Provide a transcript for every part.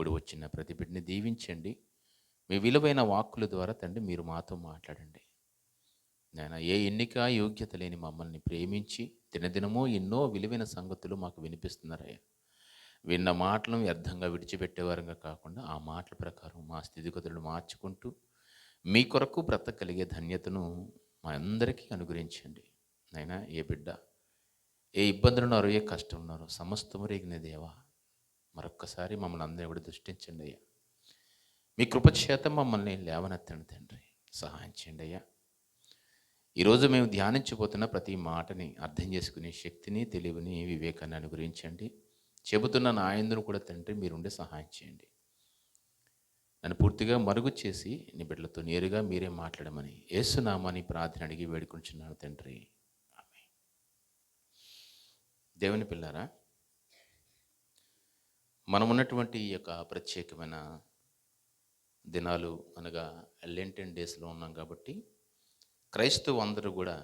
కూడి వచ్చిన ప్రతి బిడ్డని దీవించండి. మీ విలువైన వాక్కుల ద్వారా తండ్రి మీరు మాతో మాట్లాడండి. నాయన ఏ ఎన్నిక, యోగ్యత లేని మమ్మల్ని ప్రేమించి దినదినమూ ఎన్నో విలువైన సంగతులు మాకు వినిపిస్తున్నారయ్యా. విన్న మాటలను వ్యర్థంగా విడిచిపెట్టేవారంగా కాకుండా ఆ మాటల ప్రకారం మా స్థితిగతులను మార్చుకుంటూ మీ కొరకు బ్రతకగలిగే ధన్యతను మా అందరికీ అనుగ్రహించండి. నాయనా ఏ బిడ్డ ఏ ఇబ్బందులు ఉన్నారో, ఏ కష్టం ఉన్నారో సమస్తము రేగిన దేవా, మరొక్కసారి మమ్మల్ని అందరినీ కూడా దృష్టించండి అయ్యా. మీ కృపచేత మమ్మల్ని లేవనెత్తండి తండ్రి, సహాయం చేయండి అయ్యా. ఈరోజు మేము ధ్యానించబోతున్న ప్రతి మాటని అర్థం చేసుకునే శక్తిని, తెలివిని, వివేకాన్ని అనుగ్రహించండి. చెబుతున్న నా ఆయనను కూడా తండ్రి మీరుండి సహాయం చేయండి. నన్ను పూర్తిగా మరుగు చేసి నీ బిడ్డలతో నేరుగా మీరే మాట్లాడమని యేసునామాని ప్రార్థన అడిగి వేడుకుంటున్నాను తండ్రి, ఆమేన్. దేవుని పిల్లారా, మనమున్నటువంటి ఈ యొక్క ప్రత్యేకమైన దినాలు అనగా లెంటెన్ డేస్లో ఉన్నాం కాబట్టి క్రైస్తవ అందరూ కూడా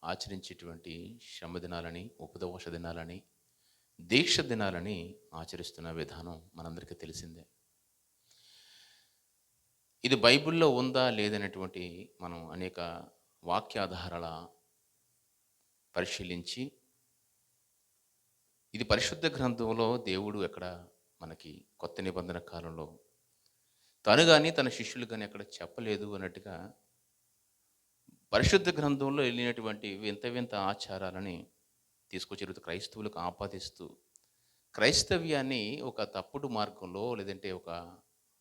ఆచరించేటువంటి శ్రమ దినాలని, ఉపదోష దినాలని, దీక్ష దినాలని ఆచరిస్తున్న విధానం మనందరికీ తెలిసిందే. ఇది బైబిల్లో ఉందా లేదనేటువంటి మనం అనేక వాక్యాధారాల పరిశీలించి, ఇది పరిశుద్ధ గ్రంథంలో దేవుడు ఎక్కడ మనకి కొత్త నిబంధన కాలంలో తను కానీ తన శిష్యులు కానీ ఎక్కడ చెప్పలేదు అన్నట్టుగా పరిశుద్ధ గ్రంథంలో వెళ్ళినటువంటి వింత వింత ఆచారాలని తీసుకొచ్చి క్రైస్తవులకు ఆపాదిస్తూ క్రైస్తవ్యాన్ని ఒక తప్పుడు మార్గంలో లేదంటే ఒక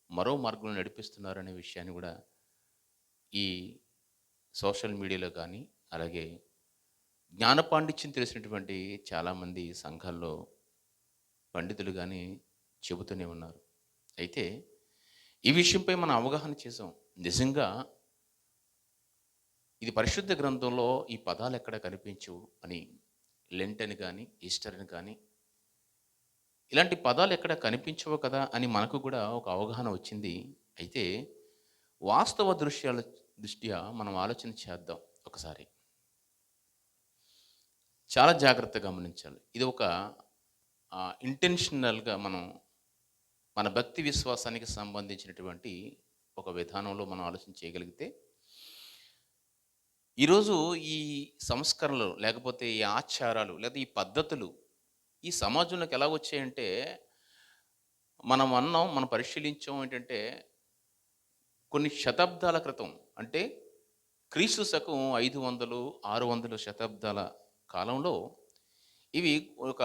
మరో మార్గంలో నడిపిస్తున్నారనే విషయాన్ని కూడా ఈ సోషల్ మీడియాలో కానీ, అలాగే జ్ఞానపాండిత్యం తెలిసినటువంటి చాలామంది సంఘాల్లో పండితులు కానీ చెబుతూనే ఉన్నారు. అయితే ఈ విషయంపై మనం అవగాహన చేసాం. నిజంగా ఇది పరిశుద్ధ గ్రంథంలో ఈ పదాలు ఎక్కడ కనిపించవు అని, లెంట్ అని కానీ, ఈస్టర్ అని కానీ, ఇలాంటి పదాలు ఎక్కడ కనిపించవు కదా అని మనకు కూడా ఒక అవగాహన వచ్చింది. అయితే వాస్తవ దృష్ట్యా మనం ఆలోచన చేద్దాం ఒకసారి. చాలా జాగ్రత్తగా గమనించాలి. ఇది ఒక ఇంటెన్షనల్గా మనం మన భక్తి విశ్వాసానికి సంబంధించినటువంటి ఒక విధానంలో మనం ఆలోచన చేయగలిగితే, ఈరోజు ఈ సంస్కరణలు లేకపోతే ఈ ఆచారాలు లేదా ఈ పద్ధతులు ఈ సమాజంలోకి ఎలా వచ్చాయంటే, మనం పరిశీలించాం ఏంటంటే, కొన్ని శతాబ్దాల క్రితం అంటే క్రీస్తు శకం 500, 600 శతాబ్దాల కాలంలో ఇవి ఒక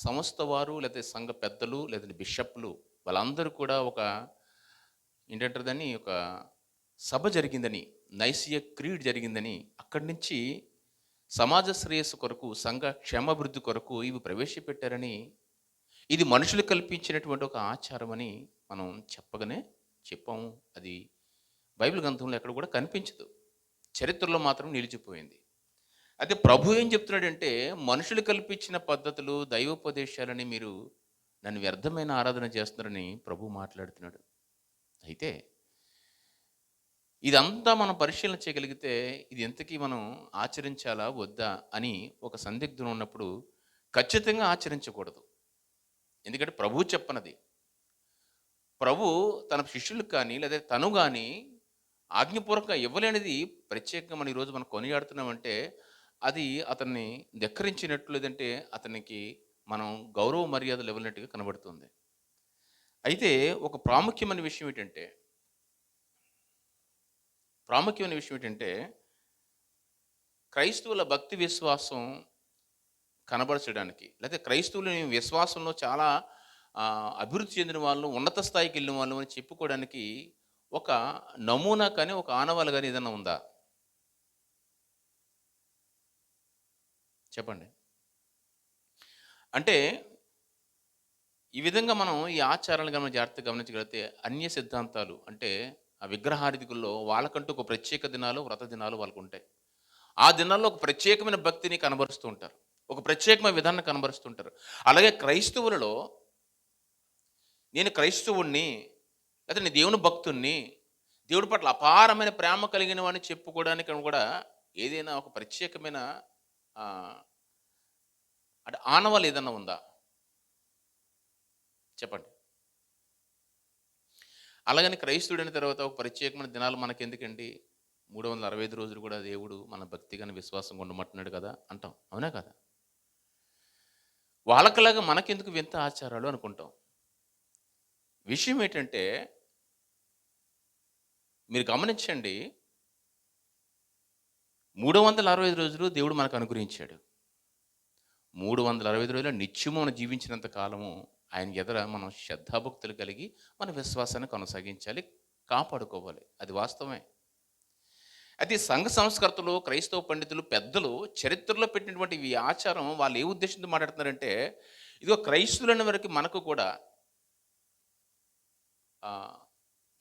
సంస్థ వారు లేదా సంఘ పెద్దలు లేదా బిషప్లు వాళ్ళందరూ కూడా ఒక ఏంటంటారు దాన్ని, ఒక సభ జరిగిందని, నైసియ క్రీడ్ జరిగిందని, అక్కడి నుంచి సమాజ శ్రేయస్సు కొరకు, సంఘ క్షేమాభివృద్ధి కొరకు ఇవి ప్రవేశపెట్టారని, ఇది మనుషులు కల్పించినటువంటి ఒక ఆచారం అని మనం చెప్పాము. అది బైబిల్ గ్రంథంలో ఎక్కడ కూడా కనిపించదు, చరిత్రలో మాత్రం నిలిచిపోయింది. అయితే ప్రభు ఏం చెప్తున్నాడంటే, మనుషులు కల్పించిన పద్ధతులు, దైవోపదేశాలని మీరు నన్ను వ్యర్థమైన ఆరాధన చేస్తున్నారని ప్రభు మాట్లాడుతున్నాడు. అయితే ఇదంతా మనం పరిశీలన చేయగలిగితే, ఇది ఎంతకీ మనం ఆచరించాలా వద్దా అని ఒక సందిగ్ధం ఉన్నప్పుడు ఖచ్చితంగా ఆచరించకూడదు. ఎందుకంటే ప్రభు చెప్పనది. ప్రభు తన శిష్యులకు కానీ లేదా తను కానీ ఆజ్ఞపూర్వకంగా ఇవ్వలేనిది ప్రత్యేకంగా మనం ఈరోజు మనం కొనియాడుతున్నామంటే, అది అతన్ని ధిక్కరించినట్లు, లేదంటే అతనికి మనం గౌరవ మర్యాదలు ఇవ్వనట్టుగా కనబడుతుంది. అయితే ఒక ప్రాముఖ్యమైన విషయం ఏంటంటే క్రైస్తవుల భక్తి విశ్వాసం కనబరచడానికి, లేకపోతే క్రైస్తవులు విశ్వాసంలో చాలా అభివృద్ధి చెందిన వాళ్ళు, ఉన్నత స్థాయికి వెళ్ళిన వాళ్ళు అని చెప్పుకోవడానికి ఒక నమూనా కానీ, ఒక ఆనవాలు కానీ ఏదైనా ఉందా చెప్పండి. అంటే ఈ విధంగా మనం ఈ ఆచారాలను మనం జాగ్రత్తగా గమనించగలిగితే, అన్య సిద్ధాంతాలు అంటే ఆ విగ్రహారాధికుల్లో వాళ్ళకంటూ ఒక ప్రత్యేక దినాలు, వ్రత దినాలు వాళ్ళకు ఉంటాయి. ఆ దినాల్లో ఒక ప్రత్యేకమైన భక్తిని కనబరుస్తూ ఉంటారు, ఒక ప్రత్యేకమైన విధానాన్ని కనబరుస్తుంటారు. అలాగే క్రైస్తవులలో నేను క్రైస్తవుణ్ణి, లేకపోతే నేను దేవుని భక్తుణ్ణి, దేవుడి పట్ల అపారమైన ప్రేమ కలిగిన వాడిని చెప్పుకోవడానికి కూడా ఏదైనా ఒక ప్రత్యేకమైన అంటే ఆనవాళ్ళు ఏదన్నా ఉందా చెప్పండి. అలాగని క్రైస్తవుడైన తర్వాత ఒక ప్రత్యేకమైన దినాలు మనకెందుకండి? 365 రోజులు కూడా దేవుడు మన భక్తిగాని విశ్వాసంగా ఉండమంటున్నాడు కదా అంటాం. అవునా కదా? వాళ్ళకిలాగా మనకెందుకు వింత ఆచారాలు అనుకుంటాం. విషయం ఏంటంటే మీరు గమనించండి, 365 రోజులు దేవుడు మనకు అనుగ్రహించాడు. 365 రోజులు నిత్యము మనం జీవించినంత కాలము ఆయన ఎదుర మనం శ్రద్ధాభక్తులు కలిగి మన విశ్వాసాన్ని కొనసాగించాలి, కాపాడుకోవాలి. అది వాస్తవమే. అయితే సంఘ సంస్కర్తలు, క్రైస్తవ పండితులు, పెద్దలు చరిత్రలో పెట్టినటువంటి ఈ ఆచారం వాళ్ళు ఏ ఉద్దేశంతో మాట్లాడుతున్నారంటే, ఇదిగో క్రైస్తవులైన వరకు మనకు కూడా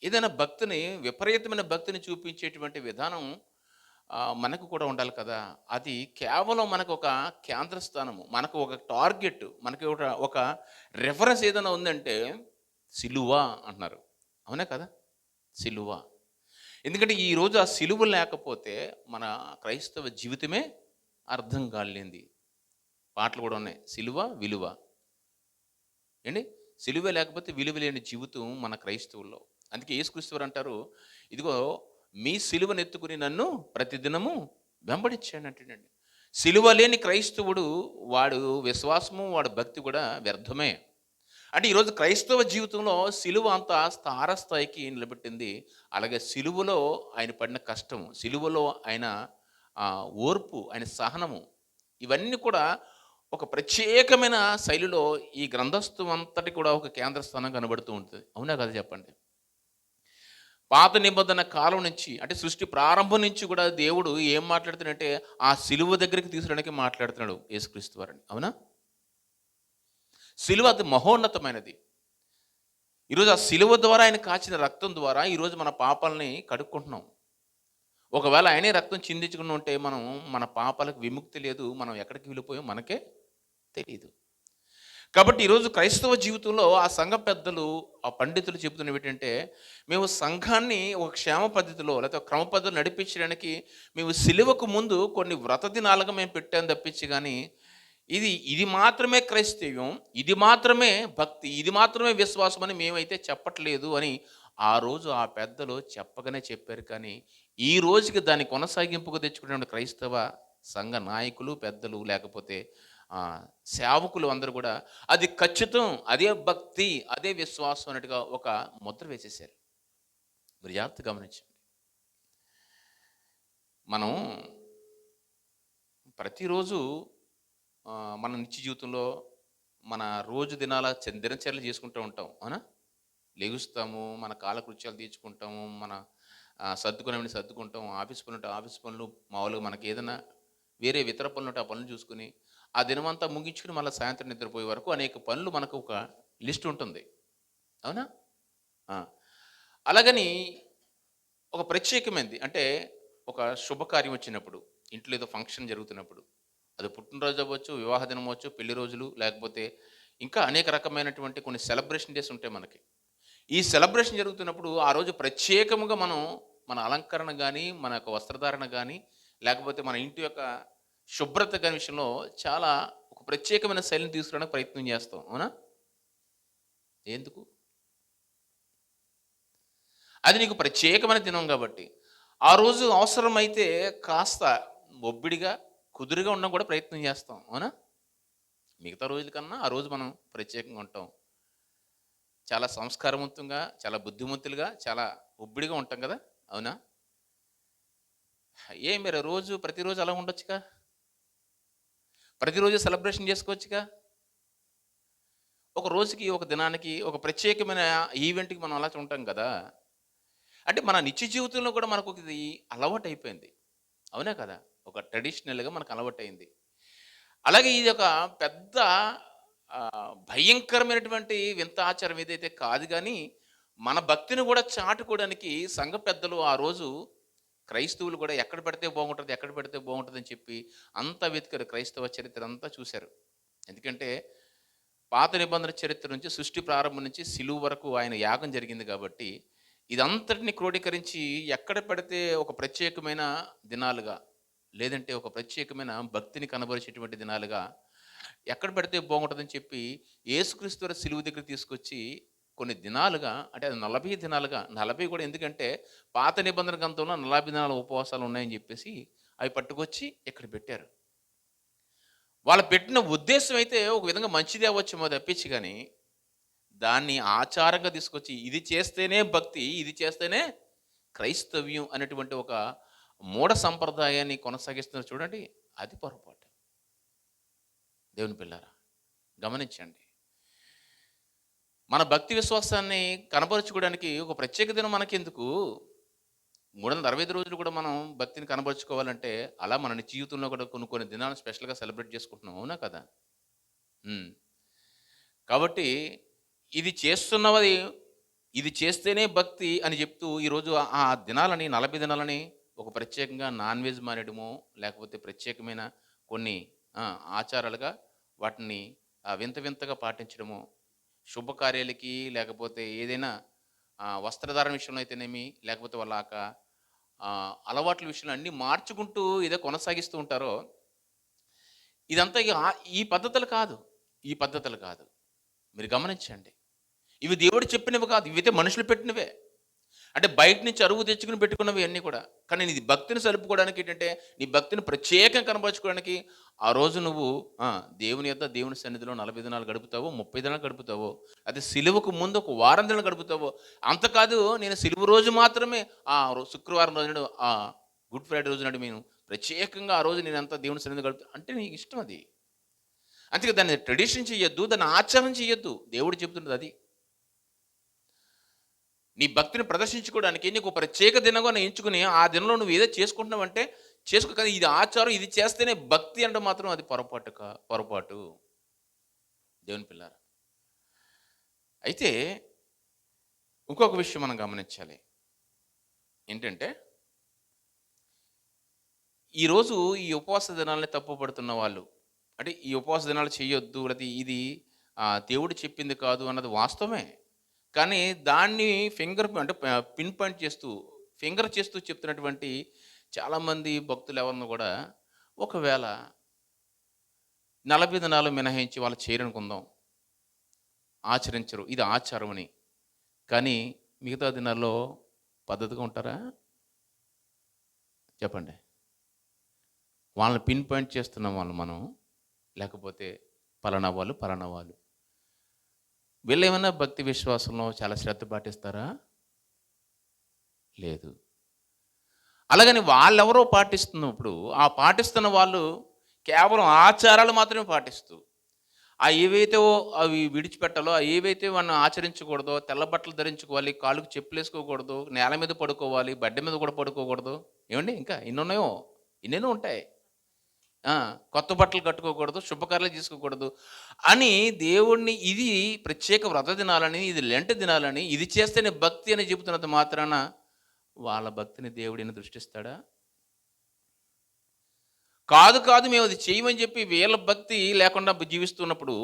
ఏదైనా భక్తిని, విపరీతమైన భక్తిని చూపించేటువంటి విధానం మనకు కూడా ఉండాలి కదా! అది కేవలం మనకు ఒక కేంద్ర స్థానము, మనకు ఒక టార్గెట్, మనకి ఒక రిఫరెన్స్ ఏదైనా ఉందంటే సిలువ అంటున్నారు. అవునా కదా? సిలువ. ఎందుకంటే ఈరోజు ఆ సిలువ లేకపోతే మన క్రైస్తవ జీవితమే అర్థం కాలేంది. పాటలు కూడా ఉన్నాయి. సిలువ, విలువ. ఏండి? సిలువ లేకపోతే విలువ లేని జీవితం మన క్రైస్తవుల్లో. అందుకే యేసుక్రీస్తు వారు అంటారు, ఇదిగో మీ సిలువనెత్తుకుని నన్ను ప్రతిదినము వెంబడించండి అంటాడండి. సిలువ లేని క్రైస్తవుడు వాడు విశ్వాసము, వాడు భక్తి కూడా వ్యర్థమే. అంటే ఈరోజు క్రైస్తవ జీవితంలో సిలువ అంత తారస్థాయికి నిలబెట్టింది. అలాగే సిలువలో ఆయన పడిన కష్టము, సిలువలో ఆయన ఓర్పు, ఆయన సహనము, ఇవన్నీ కూడా ఒక ప్రత్యేకమైన శైలిలో ఈ గ్రంథస్థం అంతటి కూడా ఒక కేంద్ర స్థానం కనబడుతూ ఉంటుంది. అవునా కదా చెప్పండి? పాత నిబంధన కాలం నుంచి, అంటే సృష్టి ప్రారంభం నుంచి కూడా దేవుడు ఏం మాట్లాడుతున్నాడంటే ఆ సిలువ దగ్గరికి తీసుకురావడానికి మాట్లాడుతున్నాడు యేసుక్రీస్తు వారిని. అవునా? సిలువ అది మహోన్నతమైనది. ఈరోజు ఆ సిలువ ద్వారా ఆయన కాచిన రక్తం ద్వారా ఈరోజు మన పాపాలని కడుక్కుంటున్నాం. ఒకవేళ ఆయనే రక్తం చిందించుకుని ఉంటే మనం మన పాపాలకు విముక్తి లేదు, మనం ఎక్కడికి వెళ్ళిపోయాం మనకే తెలియదు. కాబట్టి ఈరోజు క్రైస్తవ జీవితంలో ఆ సంఘ పెద్దలు, ఆ పండితులు చెబుతున్నవి ఏంటంటే, మేము సంఘాన్ని ఒక క్షేమ పద్ధతిలో లేకపోతే క్రమ పద్ధతిలో నడిపించడానికి మేము సిలువకు ముందు కొన్ని వ్రత దినాలుగా మేము పెట్టాము తప్పించి, కానీ ఇది మాత్రమే క్రైస్తవ్యం, ఇది మాత్రమే భక్తి, ఇది మాత్రమే విశ్వాసం అని మేమైతే చెప్పట్లేదు అని ఆ రోజు ఆ పెద్దలు చెప్పగానే చెప్పారు. కానీ ఈ రోజుకి దాన్ని కొనసాగింపుగా తెచ్చుకునే క్రైస్తవ సంఘ నాయకులు, పెద్దలు, లేకపోతే సేవకులు అందరూ కూడా అది ఖచ్చితం, అదే భక్తి, అదే విశ్వాసం అన్నట్టుగా ఒక ముద్ర వేసేసారు. మీరు జాగ్రత్త గమనించండి. మనం ప్రతిరోజు మన నిత్య జీవితంలో మన రోజు దినచర్యలు చేసుకుంటూ ఉంటాం. అవునా? లెగుస్తాము, మన కాలకృత్యాలు తీర్చుకుంటాము, మన సర్దుకునేవన్నీ సర్దుకుంటాం, ఆఫీస్ పనులు ఉంటే ఆఫీస్ పనులు, మామూలుగా మనకి ఏదైనా వేరే ఇతర పనులు ఉంటే ఆ పనులు చూసుకుని ఆ దినమంతా ముగించుకుని మళ్ళీ సాయంత్రం నిద్రపోయే వరకు అనేక పనులు మనకు ఒక లిస్ట్ ఉంటుంది. అవునా? అలాగని ఒక ప్రత్యేకమైనది అంటే ఒక శుభకార్యం వచ్చినప్పుడు, ఇంట్లో ఏదో ఫంక్షన్ జరుగుతున్నప్పుడు, అది పుట్టినరోజు అవ్వచ్చు, వివాహ దినం అవ్వచ్చు, పెళ్లి రోజులు, లేకపోతే ఇంకా అనేక రకమైనటువంటి కొన్ని సెలబ్రేషన్ డేస్ ఉంటాయి మనకి. ఈ సెలబ్రేషన్ జరుగుతున్నప్పుడు ఆ రోజు ప్రత్యేకముగా మనం మన అలంకరణ కానీ, మన యొక్క వస్త్రధారణ కానీ, లేకపోతే మన ఇంటి యొక్క శుభ్రత కాని విషయంలో చాలా ఒక ప్రత్యేకమైన శైలిని తీసుకురావడానికి ప్రయత్నం చేస్తాం. అవునా? ఎందుకు? అది నీకు ప్రత్యేకమైన దినం కాబట్టి ఆ రోజు అవసరమైతే కాస్త ఒబ్బిడిగా, కుదురుగా ఉండడం కూడా ప్రయత్నం చేస్తాం. అవునా? మిగతా రోజుల కన్నా ఆ రోజు మనం ప్రత్యేకంగా ఉంటాం. చాలా సంస్కారవంతంగా, చాలా బుద్ధిమంతులుగా, చాలా ఒబ్బిడిగా ఉంటాం కదా. అవునా? మీరు ప్రతిరోజు అలా ఉండొచ్చుగా, ప్రతిరోజు సెలబ్రేషన్ చేసుకోవచ్చుగా. ఒక రోజుకి, ఒక దినానికి, ఒక ప్రత్యేకమైన ఈవెంట్కి మనం అలా ఉంటాం కదా. అంటే మన నిత్య జీవితంలో కూడా మనకు ఇది అలవాటు అయిపోయింది. అవునా కదా? ఒక ట్రెడిషనల్గా మనకు అలవాటైంది. అలాగే ఇది ఒక పెద్ద భయంకరమైనటువంటి వింత ఆచారం ఏదైతే కాదు, కానీ మన భక్తిని కూడా చాటుకోవడానికి సంఘ పెద్దలు ఆ రోజు క్రైస్తవులు కూడా ఎక్కడ పెడితే బాగుంటుంది, ఎక్కడ పెడితే బాగుంటుంది అని చెప్పి అంతా వెతికారు. క్రైస్తవ చరిత్ర అంతా చూశారు. ఎందుకంటే పాత నిబంధన చరిత్ర నుంచి, సృష్టి ప్రారంభం నుంచి సిలువ వరకు ఆయన యాగం జరిగింది కాబట్టి ఇదంతటిని క్రోడీకరించి ఎక్కడ పెడితే ఒక ప్రత్యేకమైన దినాలుగా, లేదంటే ఒక ప్రత్యేకమైన భక్తిని కనబరిచేటువంటి దినాలుగా ఎక్కడ పెడితే బాగుంటుందని చెప్పి యేసుక్రీస్తు సిలువ దగ్గర తీసుకొచ్చి కొన్ని దినాలుగా, అంటే అది 40 దినాలుగా, 40 కూడా ఎందుకంటే పాత నిబంధన గ్రంథంలో 40 దినాల ఉపవాసాలు ఉన్నాయని చెప్పేసి అవి పట్టుకొచ్చి ఇక్కడ పెట్టారు. వాళ్ళు పెట్టిన ఉద్దేశం అయితే ఒక విధంగా మంచిదే అవ్వచ్చేమో తప్పించి కానీ, దాన్ని ఆచారంగా తీసుకొచ్చి ఇది చేస్తేనే భక్తి, ఇది చేస్తేనే క్రైస్తవ్యం అనేటువంటి ఒక మూఢ సంప్రదాయాన్ని కొనసాగిస్తున్నారు చూడండి, అది పొరపాటు. దేవుని పిల్లారా గమనించండి. మన భక్తి విశ్వాసాన్ని కనబరుచుకోవడానికి ఒక ప్రత్యేక దినం మనకెందుకు? 365 రోజులు కూడా మనం భక్తిని కనబరుచుకోవాలంటే అలా మన జీవితంలో కూడా కొన్ని కొన్ని దినాలను స్పెషల్గా సెలబ్రేట్ చేసుకుంటున్నాం, అవునా కదా? ఉమ్. కాబట్టి ఇది చేస్తున్నది, ఇది చేస్తేనే భక్తి అని చెప్తూ ఈరోజు ఆ దినాలని 40 దినాలని ఒక ప్రత్యేకంగా నాన్ వెజ్ మానేయడమో, లేకపోతే ప్రత్యేకమైన కొన్ని ఆచారాలుగా వాటిని వింత వింతగా పాటించడము, శుభకార్యాలకి లేకపోతే ఏదైనా వస్త్రధారణ విషయంలో అయితేనేమి, లేకపోతే వాళ్ళ అలవాట్ల విషయంలో అన్నీ మార్చుకుంటూ ఏదో కొనసాగిస్తూ ఉంటారో, ఇదంతా ఈ పద్ధతులు కాదు, ఈ పద్ధతులు కాదు. మీరు గమనించండి, ఇవి దేవుడు చెప్పినవి కాదు, ఇవైతే మనుషులు పెట్టినవే. అంటే బయట నుంచి అరువు తెచ్చుకుని పెట్టుకున్నవి అన్నీ కూడా. కానీ నీ భక్తిని సలుపుకోవడానికి ఏంటంటే, నీ భక్తిని ప్రత్యేకంగా కనపరచుకోవడానికి ఆ రోజు నువ్వు దేవుని యొద్ద, దేవుని సన్నిధిలో 40 దినాలు గడుపుతావో, 30 దినాలు గడుపుతావో, అదే సిలువకు ముందు ఒక వారం దినాలు గడుపుతావో. అంతకాదు, నేను సిలువ రోజు మాత్రమే శుక్రవారం రోజు నాడు, గుడ్ ఫ్రైడే రోజు నాడు నేను ప్రత్యేకంగా ఆ రోజు నేను అంతా దేవుని సన్నిధి గడుపుతా అంటే నీకు ఇష్టం అది. అంతే, దాన్ని ట్రెడిషన్ చేయొద్దు, దాన్ని ఆచరణ చేయొద్దు. దేవుడు చెబుతున్నది అది. నీ భక్తిని ప్రదర్శించుకోవడానికి నీకు ప్రత్యేక దినంగా ఎంచుకుని ఆ దినంలో నువ్వు ఏదో చేసుకుంటున్నావు అంటే చేసుకో, కదా ఇది ఆచారం, ఇది చేస్తేనే భక్తి అంటే మాత్రం అది పొరపాటు. దేవుని పిల్లారా, అయితే ఇంకొక విషయం మనం గమనించాలి. ఏంటంటే, ఈరోజు ఈ ఉపవాస దినాలని తప్పుపడుతున్న వాళ్ళు, అంటే ఈ ఉపవాస దినాలు చేయొద్దు, అది ఇది దేవుడు చెప్పింది కాదు అన్నది వాస్తవమే. కానీ దాన్ని అంటే పిన్ పాయింట్ చేస్తూ, ఫింగర్ చేస్తూ చెప్తున్నటువంటి చాలామంది భక్తులు ఎవరిని కూడా, ఒకవేళ 40 దినాలు మినహాయించి వాళ్ళు చేయరనుకుందాం, ఆచరించరు, ఇది ఆచారం అని. కానీ మిగతా దినాల్లో పద్ధతిగా ఉంటారా? చెప్పండి. వాళ్ళని పిన్ పాయింట్ చేస్తున్నాం వాళ్ళు మనం, లేకపోతే పలానా వాళ్ళు వీళ్ళు ఏమైనా భక్తి విశ్వాసంలో చాలా శ్రద్ధ పాటిస్తారా? లేదు. అలాగని వాళ్ళెవరో పాటిస్తున్నప్పుడు ఆ పాటిస్తున్న వాళ్ళు కేవలం ఆచారాలు మాత్రమే పాటిస్తూ, ఏవైతే అవి విడిచిపెట్టాలో, ఏవైతే మనం ఆచరించకూడదో, తెల్ల బట్టలు ధరించుకోవాలి, కాళ్ళకు చెప్పులు వేసుకోకూడదు, నేల మీద పడుకోవాలి, బడ్డ మీద కూడా పడుకోకూడదు, ఏమండి ఇంకా ఎన్నెన్నో ఉంటాయి. కొత్త బట్టలు కట్టుకోకూడదు, శుభకార్యాలు చేసుకోకూడదు అని దేవుణ్ణి, ఇది ప్రత్యేక వ్రత దినాలని, ఇది లెంట దినాలని, ఇది చేస్తేనే భక్తి అని చెబుతున్నంత మాత్రాన వాళ్ళ భక్తిని దేవుడిని దృష్టిస్తాడా? కాదు, మేము అది చేయమని చెప్పి వీళ్ళ భక్తి లేకుండా జీవిస్తున్నప్పుడు,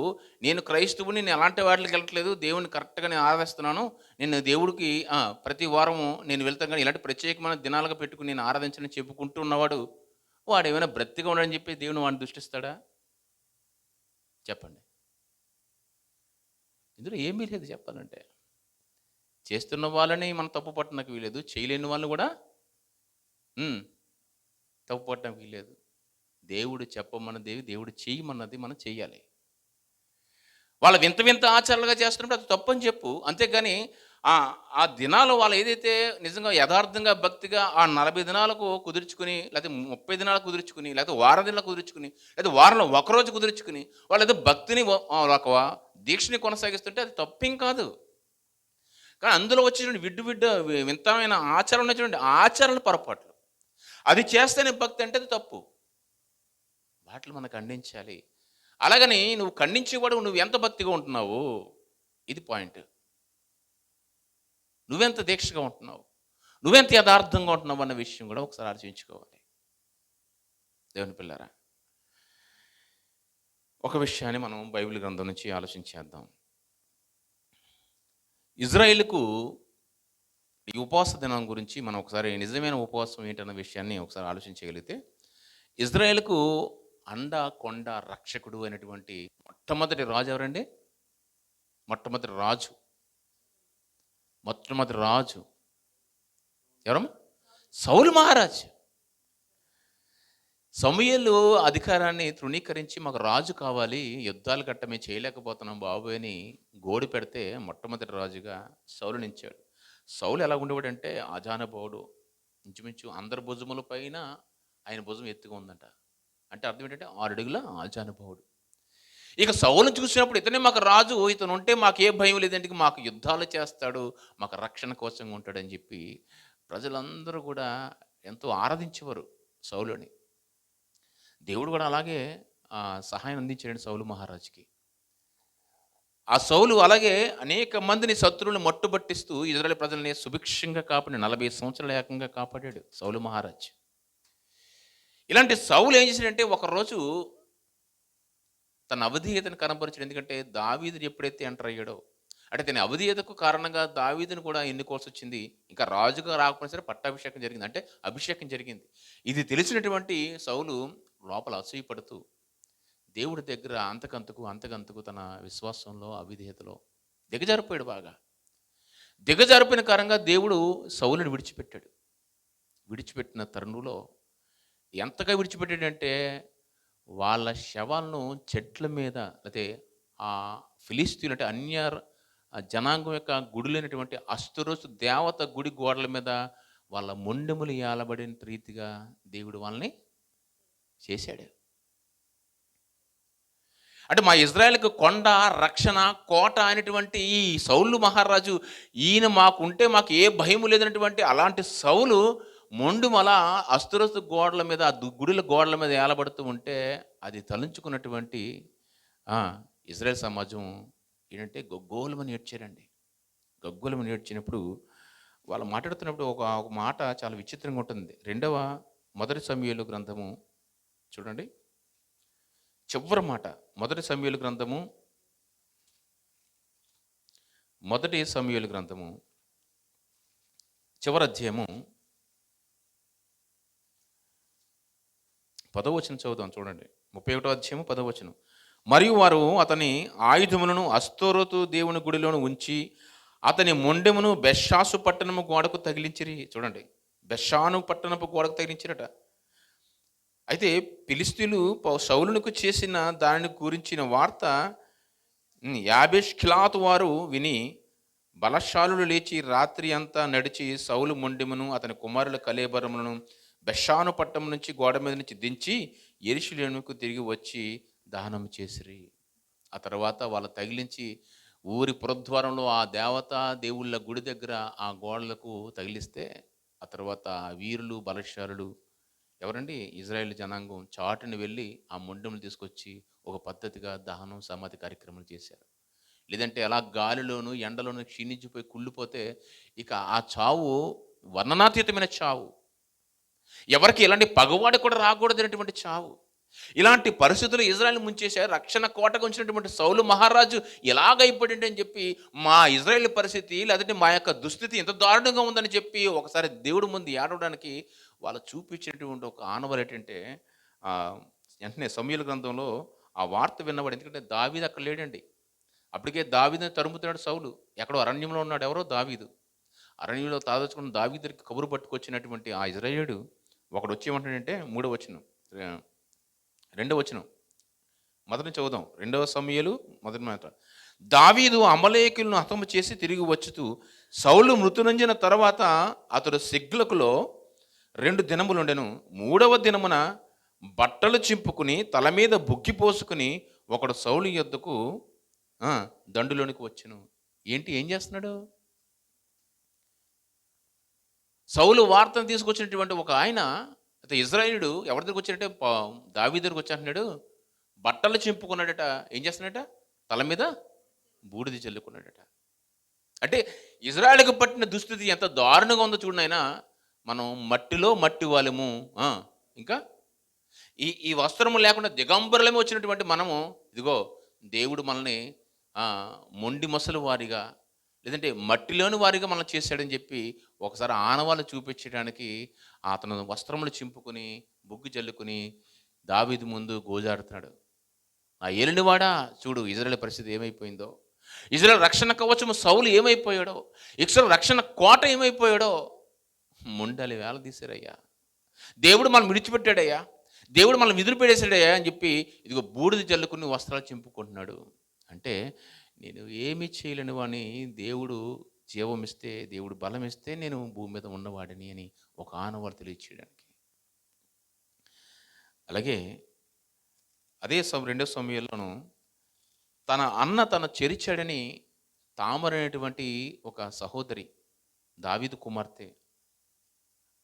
నేను క్రైస్తవుని, నేను అలాంటి వాటికి వెళ్ళట్లేదు, దేవుని కరెక్ట్గా నేను ఆరాధిస్తున్నాను, నేను దేవుడికి ప్రతి వారము నేను వెళ్తాను, కానీ ఇలాంటి ప్రత్యేకమైన దినాలుగా పెట్టుకుని నేను ఆరాధించని చెప్పుకుంటూ ఉన్నవాడు, వాడు ఏమైనా బ్రతిగా ఉన్నాడని చెప్పి దేవుని వాడిని దృష్టిస్తాడా? చెప్పండి. ఇందులో ఏమీ లేదు చెప్పాలంటే. చేస్తున్న వాళ్ళని మనం తప్పు పట్టడానికి వీలేదు, చేయలేని వాళ్ళని కూడా తప్పు పట్టడానికి వీలేదు. దేవుడు చెప్పమన్నది, దేవుడు చేయమన్నది మనం చెయ్యాలి. వాళ్ళ వింత వింత ఆచారాలుగా చేస్తున్నప్పుడు అది తప్పని చెప్పు, అంతేగాని ఆ దినాలు వాళ్ళు ఏదైతే నిజంగా యథార్థంగా భక్తిగా 40 దినాలకు కుదుర్చుకుని, లేకపోతే 30 దినాలకు కుదుర్చుకుని, లేకపోతే వారం దినాలకు కుదుర్చుకుని, లేకపోతే వారంలో ఒకరోజు కుదుర్చుకుని వాళ్ళు ఏదో భక్తిని ఒక దీక్షని కొనసాగిస్తుంటే అది తప్పేం కాదు. కానీ అందులో వచ్చినటువంటి వింతమైన ఆచారం ఉన్నటువంటి ఆచరణలు పొరపాట్లు, అది చేస్తేనే భక్తి అంటే అది తప్పు. వాటిని మనం ఖండించాలి. అలాగని నువ్వు ఖండించేవాడు నువ్వు ఎంత భక్తిగా ఉంటున్నావు, ఇది పాయింట్. నువ్వెంత దీక్షగా ఉంటున్నావు, నువ్వెంత యథార్థంగా ఉంటున్నావు అన్న విషయం కూడా ఒకసారి ఆలోచించుకోవాలి. దేవుని పిల్లరా, ఒక విషయాన్ని మనం బైబిల్ గ్రంథం నుంచి ఆలోచించేద్దాం. ఇజ్రాయేలుకు ఈ ఉపవాస దినం గురించి మనం ఒకసారి, నిజమైన ఉపవాసం ఏంటన్న విషయాన్ని ఒకసారి ఆలోచించగలిగితే, ఇజ్రాయేలుకు అండ కొండ రక్షకుడు అయినటువంటి మొట్టమొదటి రాజు ఎవరండి? మొట్టమొదటి రాజు మొట్టమొదటి రాజు ఎవరమ్మా? సౌలు మహారాజు. సమూయేలు అధికారాన్ని తృణీకరించి మాకు రాజు కావాలి, యుద్ధాలు గట్ట మేము చేయలేకపోతున్నాం బాబు అని గోడు పెడితే మొట్టమొదటి రాజుగా సౌలు నించాడు. సౌలు ఎలా ఉండేవాడంటే ఆజానుభావుడు. ఇంచుమించు అందరి భుజముల పైన ఆయన భుజం ఎత్తుగా ఉందంట. అంటే అర్థం ఏంటంటే 6 అడుగుల ఆజానుభావుడు. ఇక సౌలును చూసినప్పుడు ఇతనే మాకు రాజు, ఇతను ఉంటే మాకు ఏ భయం లేదంటే మాకు యుద్ధాలు చేస్తాడు, మాకు రక్షణ కోసంగా ఉంటాడని చెప్పి ప్రజలందరూ కూడా ఎంతో ఆరాధించేవారు సౌలుని. దేవుడు కూడా అలాగే సహాయం అందించాడు సౌలు మహారాజుకి. ఆ సౌలు అలాగే అనేక మందిని శత్రువులను మట్టుబట్టిస్తూ ఇజ్రాయేల్ ప్రజల్ని సుభిక్షంగా కాపాడి 40 సంవత్సరాల ఏకంగా కాపాడాడు సౌలు మహారాజు. ఇలాంటి సౌలు ఏం చేశాడంటే ఒకరోజు తన అవిధేయతను కనబరిచాడు. ఎందుకంటే దావీదు ఎప్పుడైతే ఎంటర్ అయ్యాడో, అంటే తన అవిధేయతకు కారణంగా దావీదును కూడా ఎన్నుకోవాల్సి వచ్చింది. ఇంకా రాజుగా రాకపోయినా సరే పట్టాభిషేకం జరిగింది, అంటే అభిషేకం జరిగింది. ఇది తెలిసినటువంటి సౌలు లోపల అసూయపడుతూ దేవుడి దగ్గర అంతకంతకు తన విశ్వాసంలో అవిధేయతలో దిగజారిపోయాడు. బాగా దిగజారిపోయిన కారణంగా దేవుడు సౌలుని విడిచిపెట్టాడు. విడిచిపెట్టిన తరుణంలో ఎంతగా విడిచిపెట్టాడంటే వాళ్ళ శవాలను చెట్ల మీద, అయితే ఆ ఫిలిస్తీన్లు అంటే అన్య జనాంగం యొక్క గుడులైనటువంటి అష్టరోజు దేవత గుడి గోడల మీద వాళ్ళ మొండెములు ఏలబడిన రీతిగా దేవుడు వాళ్ళని చేశాడు. అంటే మా ఇజ్రాయెల్కి కొండ, రక్షణ, కోట అయినటువంటి ఈ సౌలు మహారాజు, ఈయన మాకుంటే మాకు ఏ భయం లేదన్నటువంటి అలాంటి సౌలు మొండుమల అస్తురస్తు గోడల మీద, ఆ గుడుల గోడల మీద ఏలబడుతూ ఉంటే అది తలంచుకున్నటువంటి ఇజ్రాయెల్ సమాజం ఏంటంటే గగ్గోలమని ఏడ్చారండి. గగ్గోలమని ఏడ్చినప్పుడు వాళ్ళు మాట్లాడుతున్నప్పుడు ఒక మాట చాలా విచిత్రంగా ఉంటుంది. మొదటి సమూయేలు గ్రంథము చూడండి, చివరి మాట. మొదటి సమూయేలు గ్రంథము చివరి అధ్యాయము 10వ వచనం చదువుతాం చూడండి. 31వ అధ్యాయము 10వ వచనం. మరియు వారు అతని ఆయుధములను అస్తోరోతు దేవుని గుడిలోను ఉంచి అతని మొండెమును బెషాసు పట్టణము గోడకు తగిలించిరి. చూడండి, బెషాను పట్టణపు గోడకు తగిలించిరట. అయితే ఫిలిస్తీన్లు సౌలునకు చేసిన దానిని గురించిన వార్త యాబేష్కిలాతు వారు విని బలశాలులు లేచి రాత్రి అంతా నడిచి సౌలు మొండెమును అతని కుమారుల కళేబరములను బెషాను పట్టణం నుంచి గోడ మీద నుంచి దించి యెరూషలేముకు తిరిగి వచ్చి దహనం చేసిరి. ఆ తర్వాత వాళ్ళు తగిలించి ఊరి పురద్వారంలో ఆ దేవతా దేవుళ్ళ గుడి దగ్గర ఆ గోడలకు తగిలిస్తే ఆ తర్వాత వీరులు, బలశాలులు ఎవరండి, ఇజ్రాయేల్ జనాంగం చాటుని వెళ్ళి ఆ మొండెములు తీసుకొచ్చి ఒక పద్ధతిగా దహనం, సమాధి కార్యక్రమాలు చేశారు. లేదంటే అలా గాలిలోను ఎండలోను క్షీణించిపోయి కుళ్ళిపోతే ఇక ఆ చావు వర్ణనాతీతమైన చావు, ఎవరికి ఎలాంటి పగవాడు కూడా రాకూడదనేటువంటి చావు. ఇలాంటి పరిస్థితులు ఇజ్రాయెల్ ముంచేశారు. రక్షణ కోటకు ఉంచినటువంటి సౌలు మహారాజు ఎలాగైపోయింది అని చెప్పి మా ఇజ్రాయెల్ పరిస్థితి, లేదంటే మా యొక్క దుస్థితి ఎంత దారుణంగా ఉందని చెప్పి ఒకసారి దేవుడి ముందు ఏడవడానికి వాళ్ళు చూపించినటువంటి ఒక ఆనవాలు ఏంటంటే వెంటనే సమూయేలు గ్రంథంలో ఆ వార్త విన్నవాడు. ఎందుకంటే దావీదు అక్కడ లేడండి. అప్పటికే దావీదుని తరుముతున్నాడు సౌలు. ఎక్కడో అరణ్యంలో ఉన్నాడు. ఎవరో దావీదు. అరణ్యంలో తాదొచ్చుకున్న దావీదుకి కబురు పట్టుకొచ్చినటువంటి ఆ ఇజ్రాయేలుడు ఒకడు వచ్చి ఏమంటాడంటే 3వ వచనం 2వ వచనం మొదటి చదువుదాం. 2వ సమూయేలు మొదటి మాట. దావీదు అమలేకులను హతము చేసి తిరిగి వచ్చుతూ సౌలు మృతునంజిన తర్వాత అతడు సిగ్లకులో 2 దినములుండెను. 3వ దినమున బట్టలు చింపుకుని తల మీద బుగ్గి పోసుకుని ఒకడు సౌలు యొద్దకు దండులోనికి వచ్చెను. ఏం చేస్తున్నాడు? సౌలు వార్తను తీసుకొచ్చినటువంటి ఒక ఆయన, అయితే ఇజ్రాయేలుడు ఎవరి దగ్గరికి వచ్చాడంటే దావీదు దగ్గరికి వచ్చి అంటున్నాడు, బట్టలు చింపుకున్నాడట. ఏం చేస్తున్నాడట? తల మీద బూడిద చల్లుకున్నాడట. అంటే ఇజ్రాయేలుకు పట్టిన దుస్థితి ఎంత దారుణంగా ఉందో చూడనైనా. మనం మట్టిలో మట్టి వాళ్ళము, ఇంకా ఈ వస్త్రము లేకుండా దిగంబరులమే వచ్చినటువంటి మనము, ఇదిగో దేవుడు మనల్ని మొండి మొసలు వారిగా, లేదంటే మట్టిలోని వారిగా మనం చేశాడని చెప్పి ఒకసారి ఆనవాళ్ళు చూపించడానికి అతను వస్త్రములు చింపుకుని బుగ్గు జల్లుకుని దావీదు ముందు గోజాడుతున్నాడు. ఆ ఏలినవాడా, చూడు ఇజ్రాయేల్ పరిస్థితి ఏమైపోయిందో. ఇజ్రాయెల్ రక్షణ కవచము సౌలు ఏమైపోయాడో, ఇజ్రాయెల్ రక్షణ కోట ఏమైపోయాడో ముండలి వేల తీశారయ్యా. దేవుడు మనం విడిచిపెట్టాడయ్యా, దేవుడు మనం విధులు పెడేసాడయ్యా అని చెప్పి ఇదిగో బూడిద జల్లుకుని వస్త్రాలు చింపుకుంటున్నాడు. అంటే నేను ఏమీ చేయలేని వాడిని, దేవుడు జీవం ఇస్తే, దేవుడు బలం ఇస్తే నేను భూమి మీద ఉన్నవాడిని అని ఒక ఆనవాడు తెలియచేయడానికి. అలాగే అదే 2వ సమూయేలులోను తన అన్న తన చెరిచాడని తామర అనేటువంటి ఒక సహోదరి, దావీదు కుమార్తె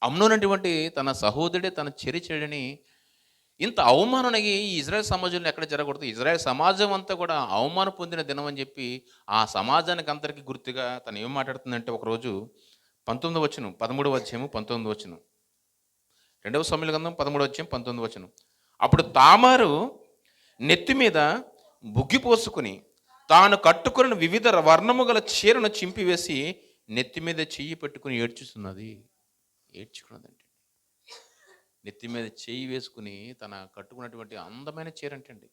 అమ్నోను అనేటువంటి తన సహోదరుడే తన చెరిచాడని, ఇంత అవమానానికి ఈ ఇజ్రాయెల్ సమాజంలో ఎక్కడ జరగకూడదు, ఇజ్రాయెల్ సమాజం అంతా కూడా అవమానం పొందిన దినం అని చెప్పి ఆ సమాజానికి అందరికీ గుర్తుగా తను ఏం మాట్లాడుతుందంటే, ఒకరోజు 13వ వచనం, 13వ అధ్యాయము 19వ వచనం, 2వ సమూయేలు గ్రంథం 13వ అధ్యాయం 19వ వచనం. అప్పుడు తామారు నెత్తి మీద బుగ్గి పోసుకుని తాను కట్టుకున్న వివిధ వర్ణము గల చీరను చింపివేసి నెత్తి మీద చెయ్యి పెట్టుకుని ఏడ్చుకున్నదండి. నెత్తి మీద చెయ్యి వేసుకుని తన కట్టుకున్నటువంటి అందమైన చీర అంటండి.